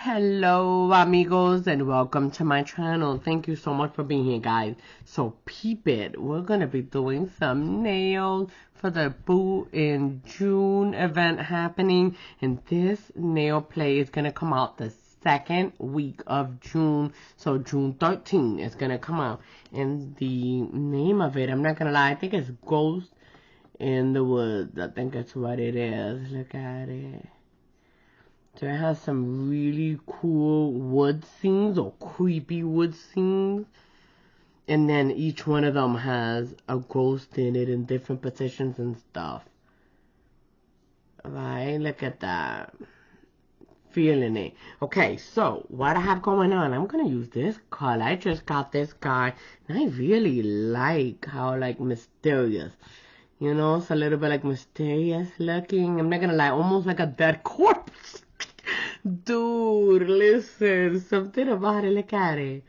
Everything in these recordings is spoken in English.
Hello amigos and welcome to my channel. Thank you so much for being here, guys. So peep it, we're gonna be doing some nails for the Boo in June event happening, and this nail play is gonna come out the second week of June, so June 13th is gonna come out. And the name of it, I'm not gonna lie, I think it's Ghost in the Woods. I think that's what it is. Look at it. So it has some really cool wood scenes or creepy wood scenes. And then each one of them has a ghost in it in different positions and stuff. Right? Look at that. Feeling it. Okay, so what I have going on, I'm going to use this color. I just got this guy. And I really like how, like, mysterious. You know, it's a little bit, like, mysterious looking. I'm not going to lie, almost like a dead corpse. Dude, listen, something about it, look at it.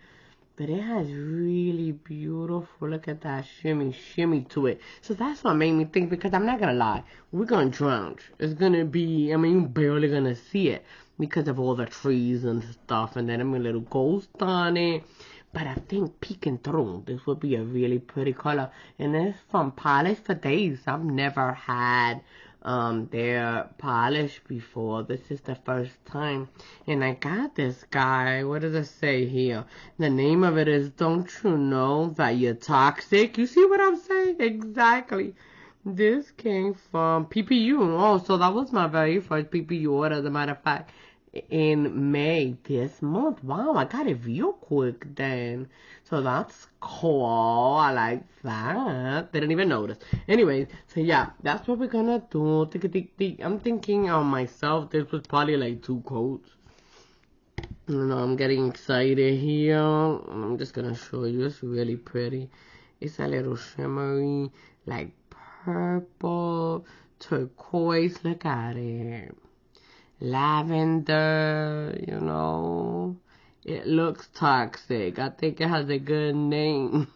But it has really beautiful, look at that shimmy to it. So that's what made me think, because I'm not gonna lie, we're gonna drown. It's gonna be, I mean, you're barely gonna see it because of all the trees and stuff. And then I'm a little ghost on it. But I think peeking through, this would be a really pretty color. And it's from Polish for Days. I've never had their polish before. This is the first time. And I got this guy. What does it say here? The name of it is Don't You Know That You're Toxic? You see what I'm saying? Exactly. This came from PPU. Oh, so that was my very first PPU order, as a matter of fact, in May this month. Wow, I got it real quick then. So that's cool. I like that. Didn't even notice. Anyways, so yeah, that's what we're gonna do. I'm thinking on myself, this was probably like 2 coats. You know, I'm getting excited here. I'm just gonna show you. It's really pretty. It's a little shimmery, like purple, turquoise. Look at it. Lavender, you know, it looks toxic. I think it has a good name.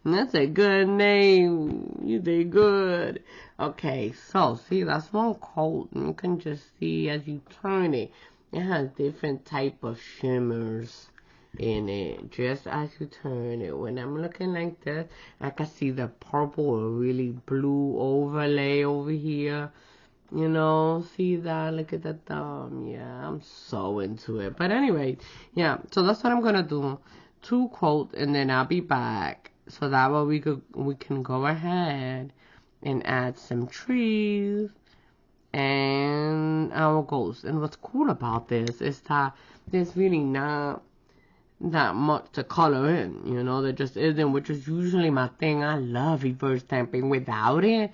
That's a good name. You did good. Okay, so see, that's one coat. You can just see as you turn it, it has different type of shimmers in it, just as you turn it. When I'm looking like this, I can see the purple or really blue overlay over here. You know, see that? Look at the thumb. Yeah, I'm so into it. But anyway, yeah, so that's what I'm gonna do. 2 quotes, and then I'll be back. So that way we can go ahead and add some trees and our ghost. And what's cool about this is that there's really not that much to color in. You know, there just isn't, which is usually my thing. I love reverse stamping. Without it,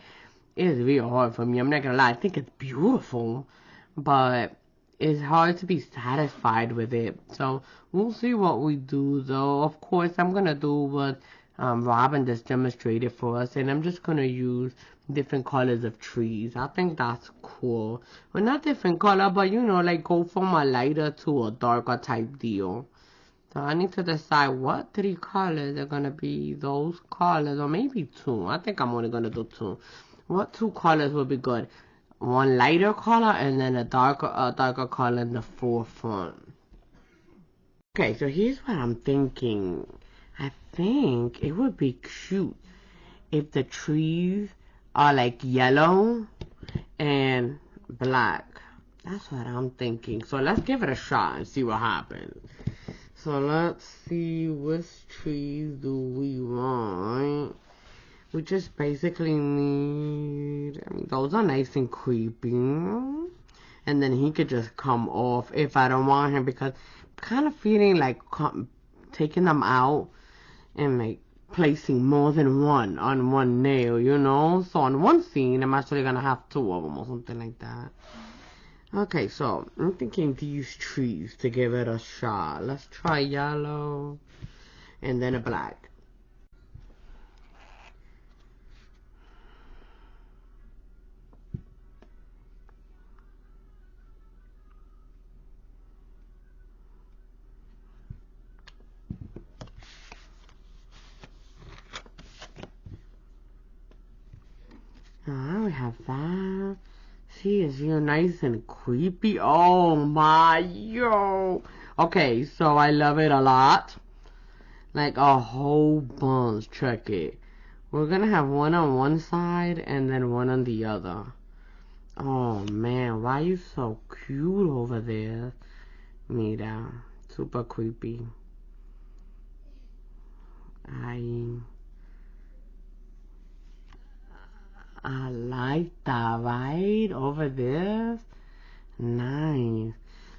it's really hard for me. I'm not gonna lie. I think it's beautiful, but it's hard to be satisfied with it. So we'll see what we do, though. Of course, I'm gonna do what Robin just demonstrated for us, and I'm just gonna use different colors of trees. I think that's cool. Well, not different color, but you know, like go from a lighter to a darker type deal. So I need to decide what 3 colors are gonna be those colors, or maybe 2. I think I'm only gonna do 2. What 2 colors would be good? One lighter color and then a darker color in the forefront. Okay, so here's what I'm thinking. I think it would be cute if the trees are like yellow and black. That's what I'm thinking. So let's give it a shot and see what happens. So let's see which trees do we want. We just basically need, I mean, those are nice and creepy. And then he could just come off if I don't want him, because I'm kind of feeling like taking them out and like placing more than one on one nail, you know? So on one scene, I'm actually going to have 2 of them or something like that. Okay, so I'm thinking these trees to give it a shot. Let's try yellow and then a black. Alright, we have that. See, it's real nice and creepy. Oh my, yo. Okay, so I love it a lot. Like a whole bunch. Check it. We're gonna have one on one side and then one on the other. Oh man, why are you so cute over there? Mira, super creepy. I like that, right? Over there. Nice.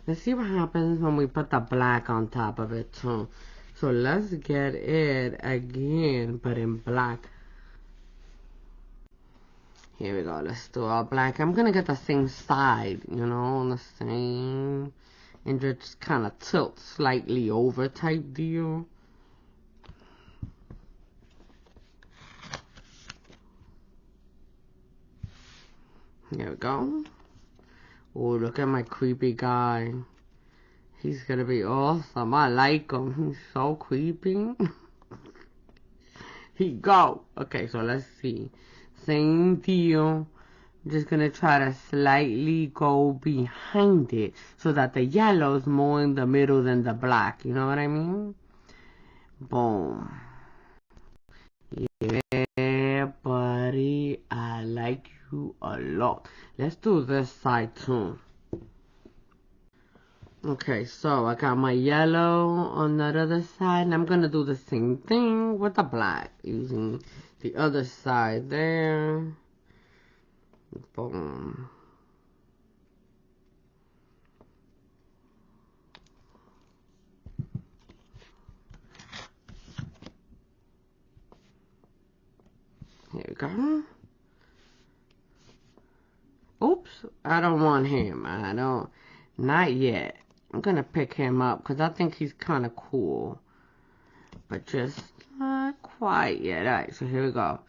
Let's see what happens when we put the black on top of it too. So let's get it again, but in black. Here we go. Let's do all black. I'm gonna get the same side, you know, the same, and just kind of tilt slightly over type deal. Here we go. Oh, look at my creepy guy. He's gonna be awesome. I like him. He's so creepy. He go. Okay, so let's see. Same deal. I'm just gonna try to slightly go behind it so that the yellow's more in the middle than the black. You know what I mean? Boom. Yeah, buddy. I like you a lot. Let's do this side too. Okay, so I got my yellow on the other side, and I'm gonna do the same thing with the black, using the other side there. Boom. Here we go. Oops, I don't want him. Not yet. I'm gonna pick him up because I think he's kind of cool, but just not quite yet. Alright, so here we go.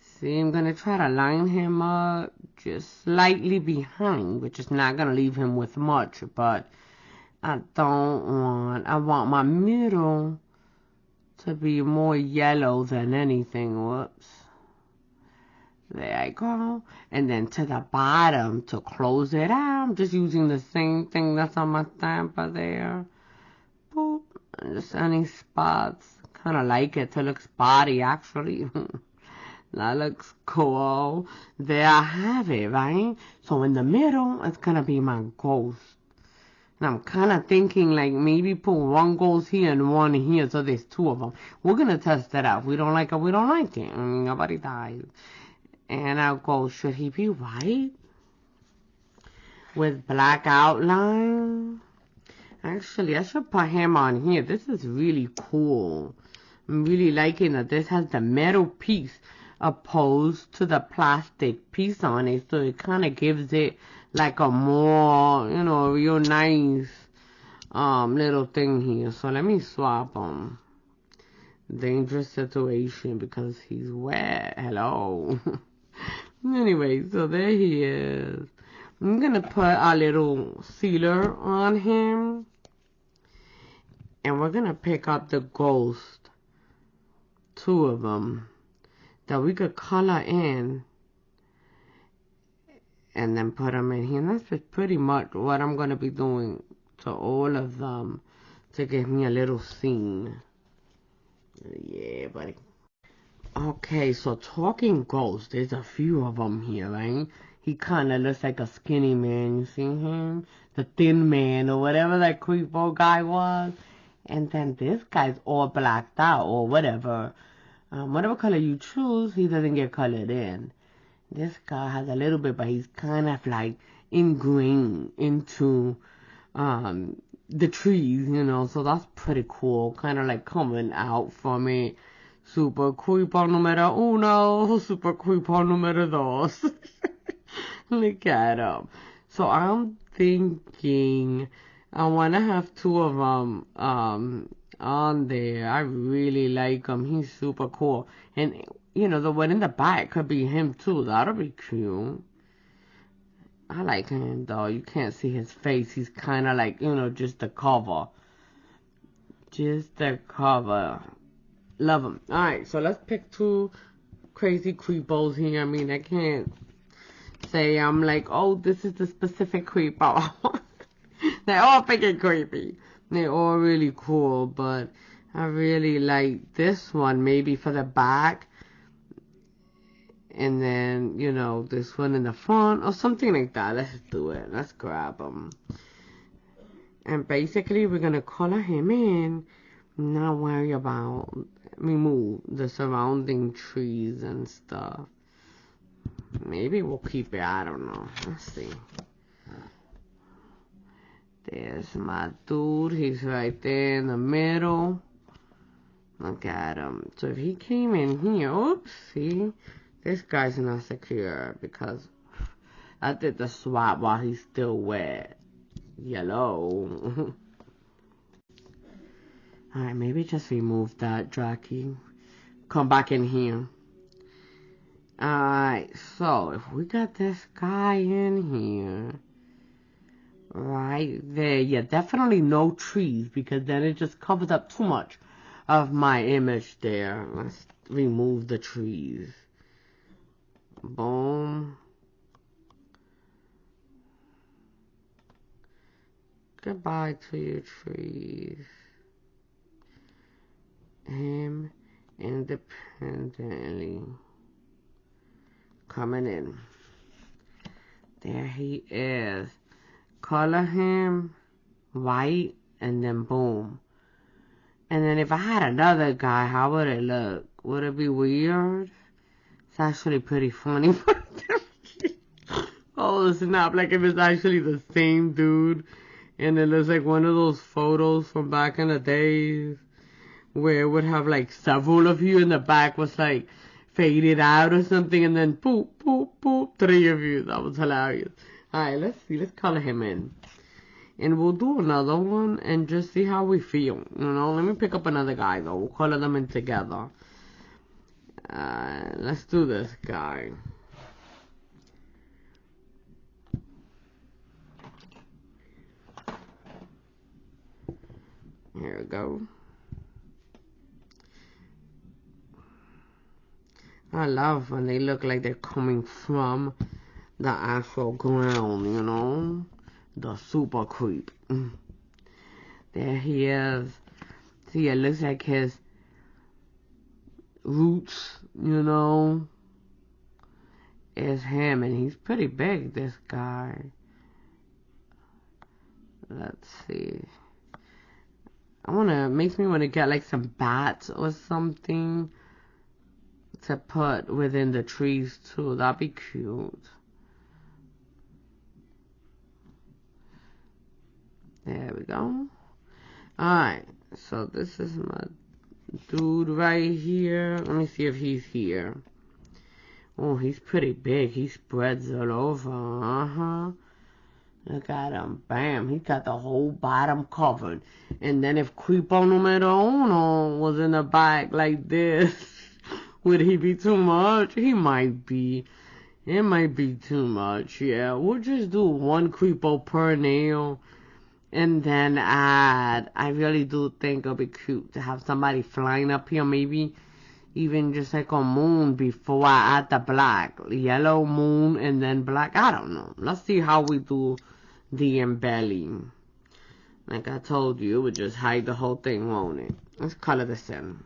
See, I'm gonna try to line him up just slightly behind, which is not gonna leave him with much, but I want my middle to be more yellow than anything. Whoops. There I go. And then to the bottom to close it out, I'm just using the same thing that's on my stamper there. Boop. And just any spots. Kind of like it to look spotty, actually. That looks cool. There I have it, right? So in the middle, it's going to be my ghost. And I'm kind of thinking like maybe put one ghost here and one here, so there's two of them. We're going to test it out. If we don't like it, we don't like it. I mean, nobody dies. And I'll go, should he be white? With black outline? Actually, I should put him on here. This is really cool. I'm really liking that this has the metal piece opposed to the plastic piece on it. So it kind of gives it like a more, you know, real nice little thing here. So let me swap them. Dangerous situation because he's wet. Hello. Anyway, so there he is. I'm gonna put a little sealer on him, and we're gonna pick up the ghost, two of them, that we could color in, and then put them in here. And that's just pretty much what I'm gonna be doing to all of them to give me a little scene. Yeah, buddy. Okay, so talking ghosts, there's a few of them here, right? He kind of looks like a skinny man, you see him? The thin man, or whatever that creepo guy was. And then this guy's all blacked out, or whatever. Whatever color you choose, he doesn't get colored in. This guy has a little bit, but he's kind of like ingrained into the trees, you know? So that's pretty cool, kind of like coming out from it. Super creepo numero uno, super creepo numero dos. Look at him. So I'm thinking I want to have two of them on there. I really like him. He's super cool. And, you know, the one in the back could be him too. That'll be cute. I like him though. You can't see his face. He's kind of like, you know, just the cover. Just the cover. Love them. Alright, so let's pick two crazy creepos here. I mean, I can't say I'm like, oh, this is the specific creep I want. They all freaking creepy. They're all really cool, but I really like this one maybe for the back. And then, you know, this one in the front or something like that. Let's do it. Let's grab them. And basically, we're going to color him in. Not worry about remove the surrounding trees and stuff. Maybe we'll keep it. I don't know. Let's see. There's my dude. He's right there in the middle. Look at him. So if he came in here, oops, see? This guy's not secure because I did the swap while he's still wet. Yellow. Alright, maybe just remove that, Jackie. Come back in here. Alright, so if we got this guy in here, right there, yeah, definitely no trees because then it just covers up too much of my image there. Let's remove the trees. Boom. Goodbye to your trees. Him independently coming in. There he is. Color him white and then boom. And then if I had another guy, how would it look? Would it be weird? It's actually pretty funny. Oh snap, like if it's actually the same dude and it looks like one of those photos from back in the days where it would have like several of you in the back was like faded out or something and then boop, boop, boop, 3 of you. That was hilarious. Alright, let's see. Let's color him in. And we'll do another one and just see how we feel. You know, let me pick up another guy though. We'll color them in together. Let's do this guy. Here we go. I love when they look like they're coming from the actual ground, you know? The super creep. There he is. See, it looks like his roots, you know, is him. And he's pretty big, this guy. Let's see. Makes me want to get like some bats or something to put within the trees too. That'd be cute. There we go. Alright, so this is my dude right here. Let me see if he's here. Oh, he's pretty big. He spreads all over. Look at him. Bam. He got the whole bottom covered. And then if Creepo numero uno was in the back like this, would he be too much? He might be. It might be too much. Yeah, we'll just do 1 Creepo per nail. And then add. I really do think it'll be cute to have somebody flying up here. Maybe even just like a moon before I add the black. Yellow moon and then black. I don't know. Let's see how we do the embelling. Like I told you, it would just hide the whole thing, won't it? Let's color this in.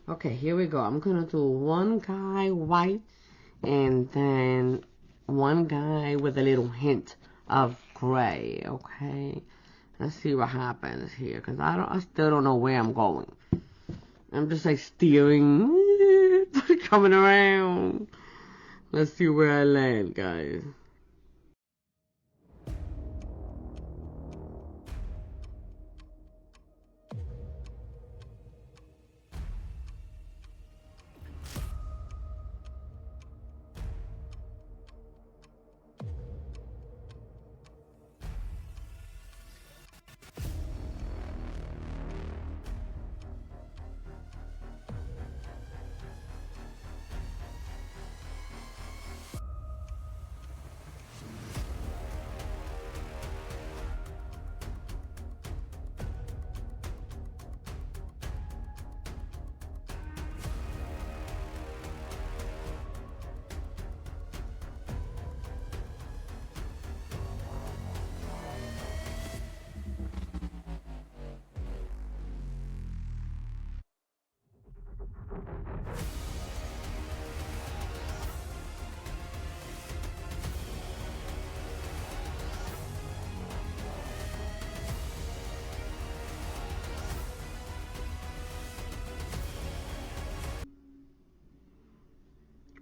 Okay, here we go. I'm gonna do 1 guy white and then 1 guy with a little hint of gray. Okay, let's see what happens here because I still don't know where I'm going. I'm just like steering, coming around. Let's see where I land, guys.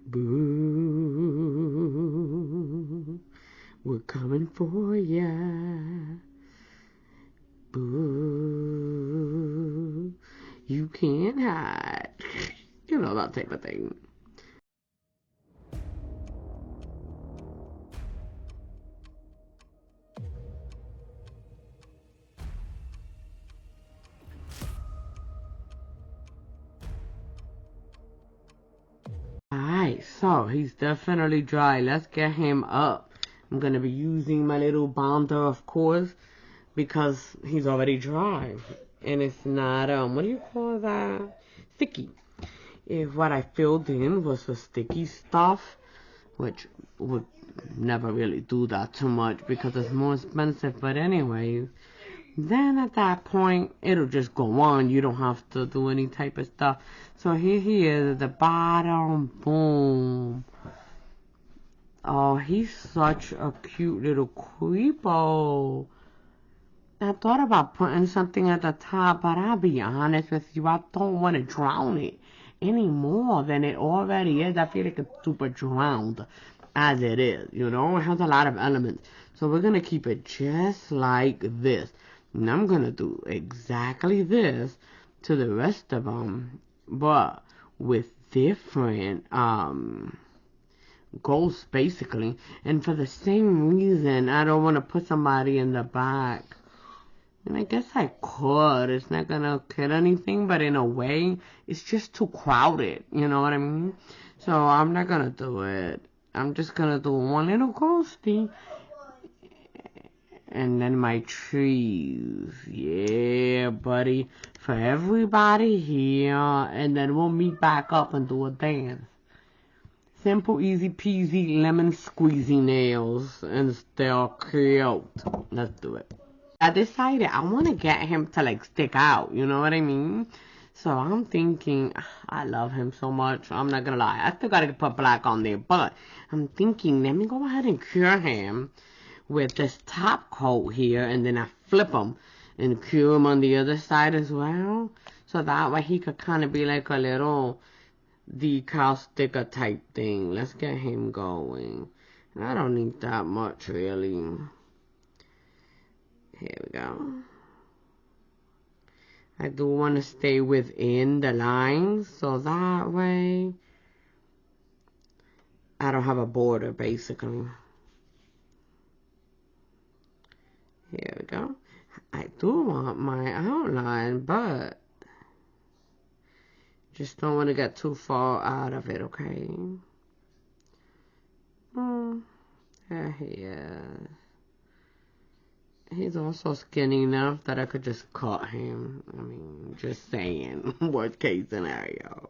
Boo, we're coming for ya. Boo, you can't hide. You know, that type of thing. Alright, so he's definitely dry. Let's get him up. I'm gonna be using my little bonder, of course, because he's already dry. And it's not, what do you call that? Sticky. If what I filled in was the sticky stuff, which would never really do that too much because it's more expensive, but anyway, then at that point it'll just go on. You don't have to do any type of stuff. So here he is at the bottom. Boom. Oh, he's such a cute little creepo. I thought about putting something at the top, but I'll be honest with you, I don't want to drown it any more than it already is. I feel like it's super drowned as it is, you know? It has a lot of elements. So we're going to keep it just like this. And I'm going to do exactly this to the rest of them, but with different goals, basically. And for the same reason, I don't want to put somebody in the back. And I guess I could. It's not gonna kill anything, but in a way, it's just too crowded. You know what I mean? So I'm not gonna do it. I'm just gonna do one little ghosty. And then my trees. Yeah, buddy. For everybody here. And then we'll meet back up and do a dance. Simple, easy peasy, lemon squeezy nails. And still cute. Let's do it. I decided I want to get him to like stick out, you know what I mean? So I'm thinking, I love him so much, I'm not gonna lie, I still gotta put black on there, but I'm thinking, let me go ahead and cure him with this top coat here, and then I flip him and cure him on the other side as well, so that way he could kind of be like a little decal sticker type thing. Let's get him going. I don't need that much really. Here we go. I do want to stay within the lines, so that way I don't have a border, basically. Here we go. I do want my outline, but just don't want to get too far out of it, okay? There he is. He's also skinny enough that I could just cut him. I mean, just saying. Worst case scenario.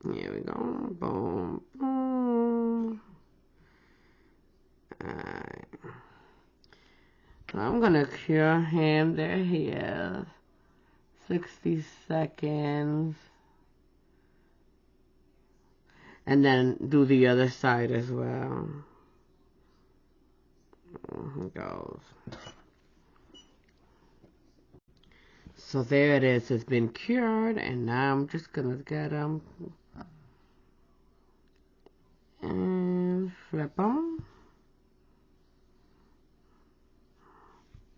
Here we go. Boom, boom. Alright. So I'm gonna cure him. There he is. 60 seconds. And then do the other side as well. Here goes. So there it is. It's been cured, and now I'm just gonna get them and flip them,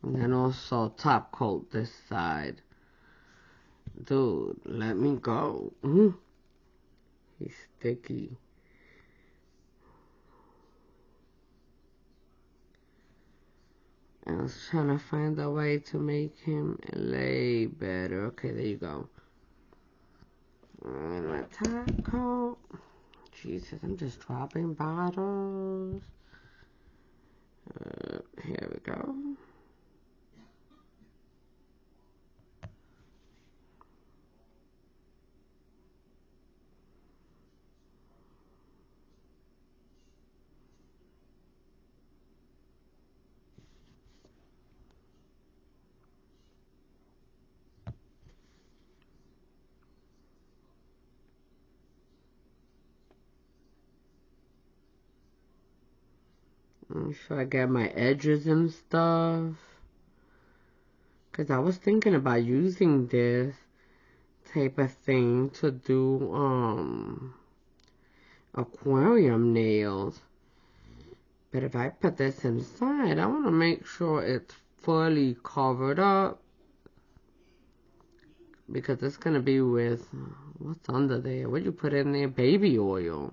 and then also top coat this side. Dude, let me go. He's sticky. I was trying to find a way to make him lay better. Okay, there you go. And my top coat. Jesus, I'm just dropping bottles. Here we go. Make sure I get my edges and stuff. Because I was thinking about using this type of thing to do aquarium nails. But if I put this inside, I want to make sure it's fully covered up. Because it's going to be with, what's under there? What'd you put in there? Baby oil.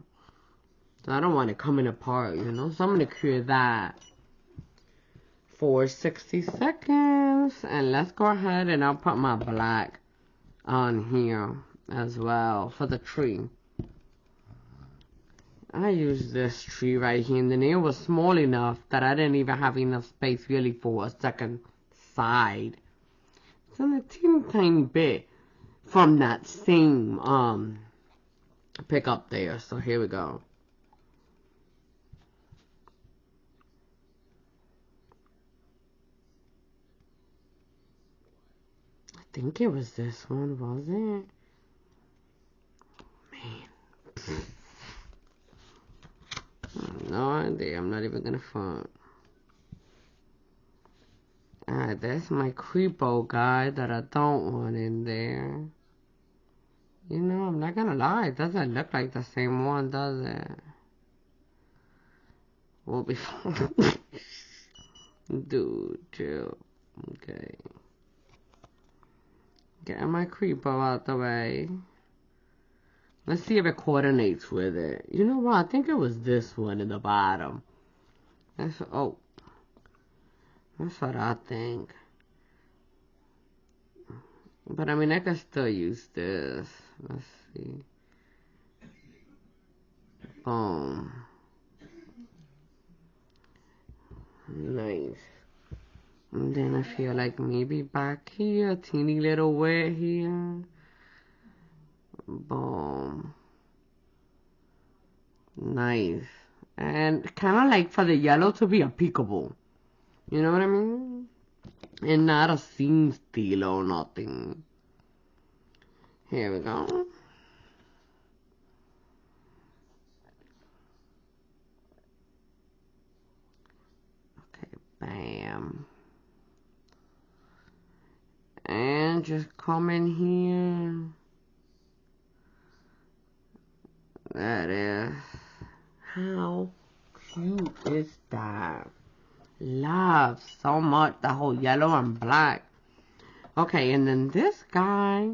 So I don't want it coming apart, you know. So I'm going to cure that for 60 seconds. And let's go ahead and I'll put my black on here as well for the tree. I used this tree right here, and the nail was small enough that I didn't even have enough space really for a second side. It's in a teeny tiny bit from that same pick up there. So here we go. I think it was this one, was it? Man. No idea. I'm not even gonna front. Alright, that's my creepo guy that I don't want in there. You know, I'm not gonna lie. It doesn't look like the same one, does it? We'll be fine. Dude, chill. Okay. Getting my creepo out the way. Let's see if it coordinates with it. You know what? I think it was this one in the bottom. That's what I think. But I mean, I can still use this. Let's see. Boom. Nice. And then I feel like maybe back here, a teeny little wet here. Boom. Nice. And kind of like for the yellow to be applicable. You know what I mean? And not a seam stealer or nothing. Here we go. Okay, bam. And just come in here. That is. How cute is that? Love so much the whole yellow and black. Okay, and then this guy,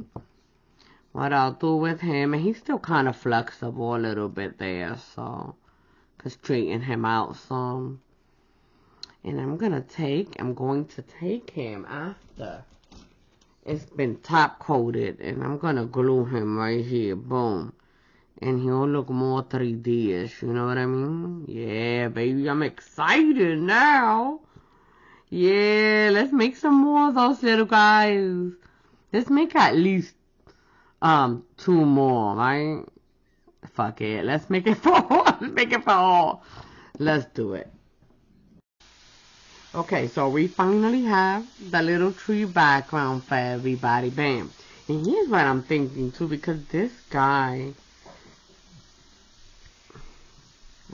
what I'll do with him, and he's still kind of flexible a little bit there, so could straighten him out some. And I'm going to take him after it's been top coated, and I'm going to glue him right here, boom. And he'll look more 3D-ish, you know what I mean? Yeah, baby, I'm excited now. Yeah, let's make some more of those little guys. Let's make at least 2 more, right? Fuck it. Let's make it for all. Let's make it for all. Let's do it. Okay, so we finally have the little tree background for everybody. Bam. And here's what I'm thinking too, because this guy,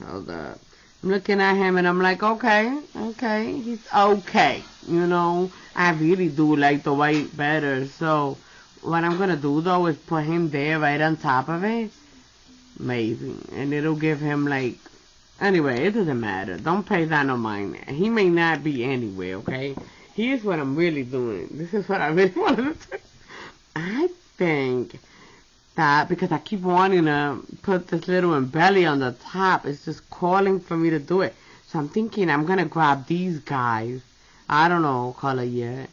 hold up. I'm looking at him and I'm like, okay, he's okay. You know, I really do like the white better. So what I'm going to do though is put him there right on top of it. Maybe. And it'll give him like, anyway, it doesn't matter. Don't pay that no mind. He may not be anywhere, okay? Here's what I'm really doing. This is what I really want to do. I think that because I keep wanting to put this little belly on the top, it's just calling for me to do it. So I'm thinking I'm going to grab these guys. I don't know color yet.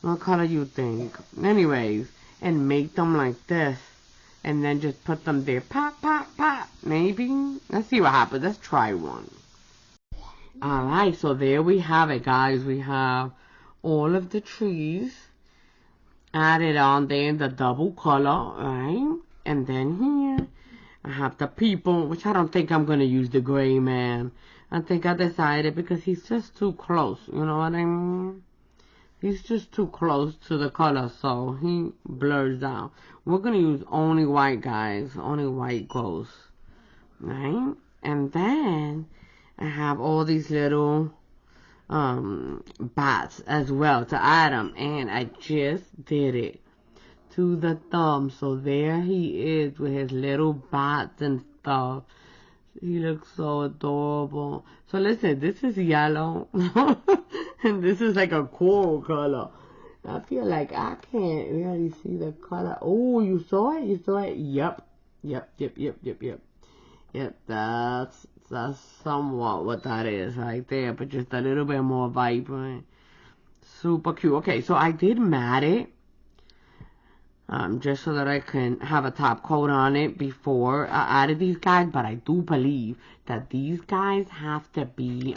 What color you think? Anyways, and make them like this. And then just put them there. Pop, pop, pop. Maybe. Let's see what happens. Let's try one. Alright, so there we have it, guys. We have all of the trees added on there in the double color, right? And then here, I have the people, which I don't think I'm going to use the gray man. I think I decided because he's just too close. You know what I mean? He's just too close to the color, so he blurs out. We're going to use only white, guys. Only white goes. Right? And then I have all these little bats as well to add them. And I just did it to the thumb. So there he is with his little bats and stuff. He looks so adorable. So listen, this is yellow. And this is like a coral color. I feel like I can't really see the color. Oh, you saw it? You saw it? Yep. Yep, that's somewhat what that is right there, but just a little bit more vibrant. Super cute. Okay, so I did mat it. Just so that I can have a top coat on it before I added these guys, but I do believe that these guys have to be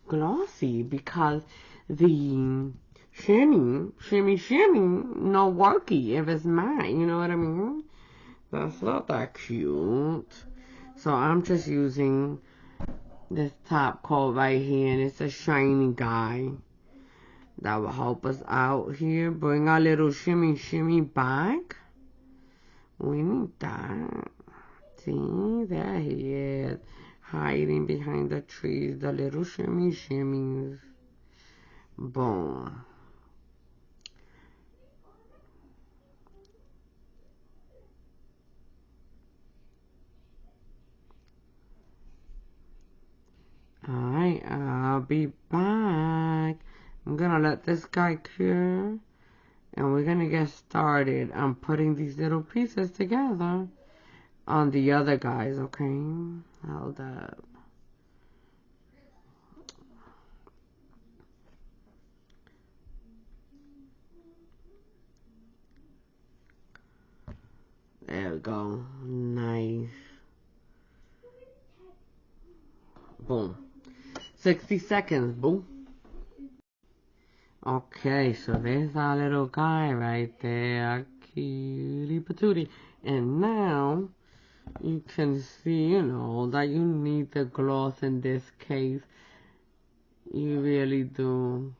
glossy because the shimmy no worky if it's matte, you know what I mean? That's not that cute. So I'm just using this top coat right here, and it's a shiny guy. That will help us out here. Bring our little shimmy back. We need that. See, there he is. Hiding behind the trees. The little shimmies. Boom. Alright, I'll be back. I'm gonna let this guy cure. And we're gonna get started on putting these little pieces together on the other guys, okay? Hold up. There we go. Nice. Boom. 60 seconds, boom. Okay, so there's our little guy right there. Cutie patootie. And now, you can see, that you need the gloss in this case. You really do.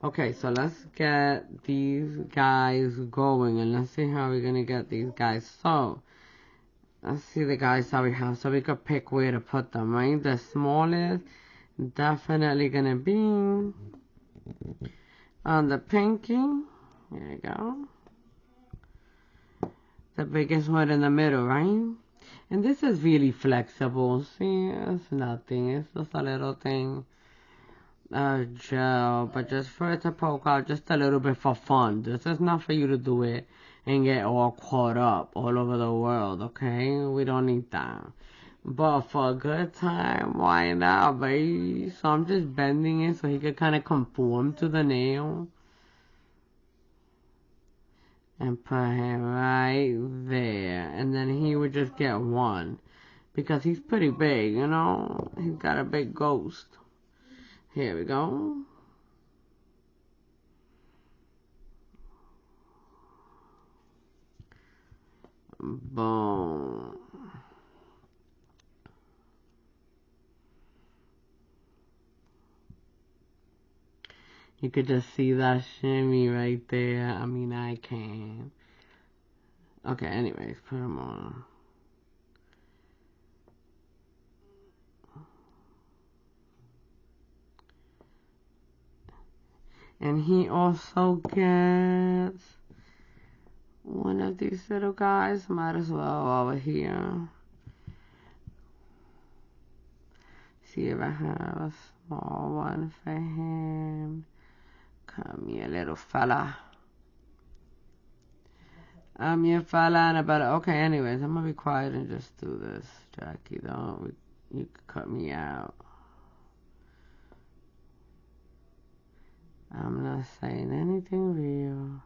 Okay, so let's get these guys going, and let's see how we're gonna get these guys. So, let's see the guys that we have, so we could pick where to put them, right? The smallest, definitely gonna be on the pinky. There you go. The biggest one in the middle, right? And this is really flexible. See, it's nothing. It's just a little thing. Gel, but just for it to poke out just a little bit for fun. This is not for you to do it and get all caught up all over the world, okay? We don't need that. But for a good time, why not, baby? So I'm just bending it so he could kind of conform to the nail. And put him right there. And then he would just get one. Because he's pretty big, He's got a big ghost. Here we go. Boom. You could just see that shimmy right there. I mean, I can. Okay, anyways, put them on. And he also gets one of these little guys. Might as well over here. See if I have a small one for him. Come here, little fella. I'm your fella and about it. Okay, anyways, I'm gonna be quiet and just do this. Jackie, you can cut me out. I'm not saying anything real.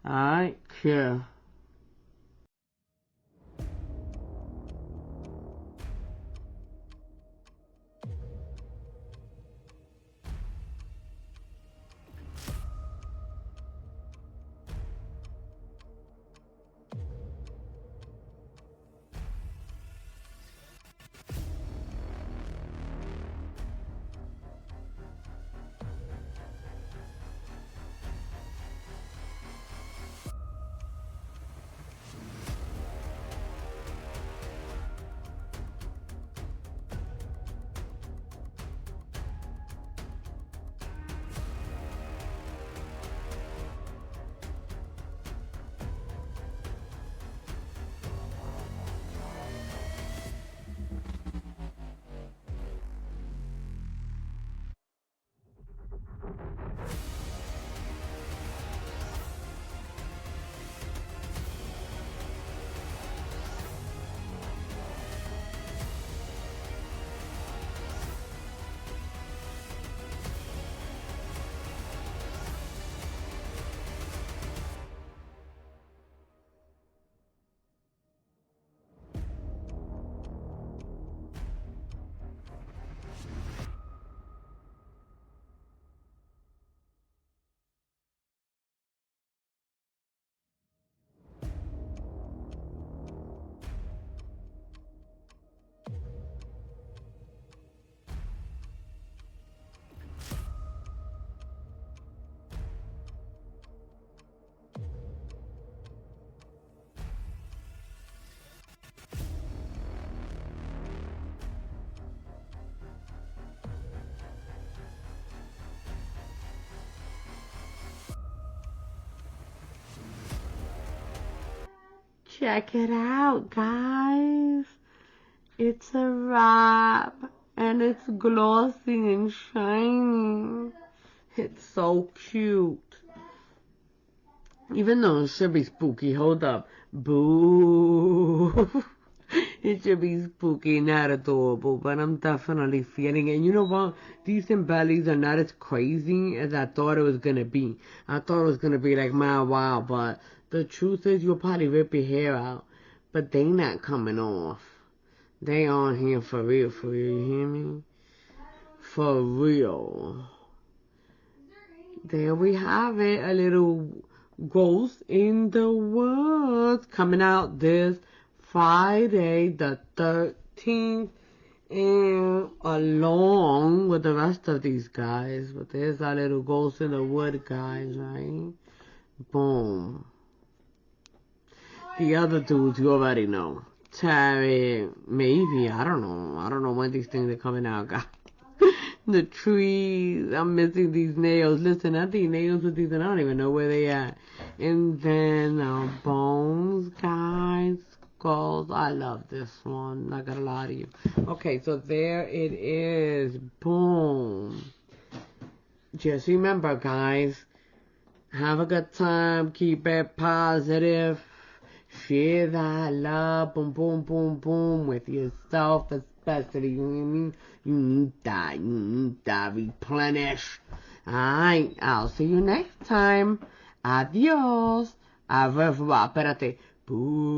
Alright, cool. Check it out, guys. It's a wrap, and it's glossy and shiny. It's so cute. Even though it should be spooky, hold up. Boo. It should be spooky, not adorable, but I'm definitely feeling it. You know what? These bellies are not as crazy as I thought it was gonna be. I thought it was gonna be like my wow, but the truth is you'll probably rip your hair out. But they not coming off. They on here for real, you hear me? For real. There we have it, a little Ghost in the Woods coming out this Friday the 13th, and along with the rest of these guys. But there's our little Ghost in the Wood guys, right? Boom. The other dudes you already know. Terry, maybe, I don't know when these things are coming out, guys. The trees, I'm missing these nails. Listen, I think nails with these, and I don't even know where they at. And then bones, guys, skulls. I love this one, not gonna lie to you. Okay, so there it is. Boom. Just remember, guys, have a good time, keep it positive, share that love, boom, boom, boom, boom, with yourself especially, you know what I mean? You need that replenish. Alright, I'll see you next time. Adios. Au revoir. Espérate. Boo.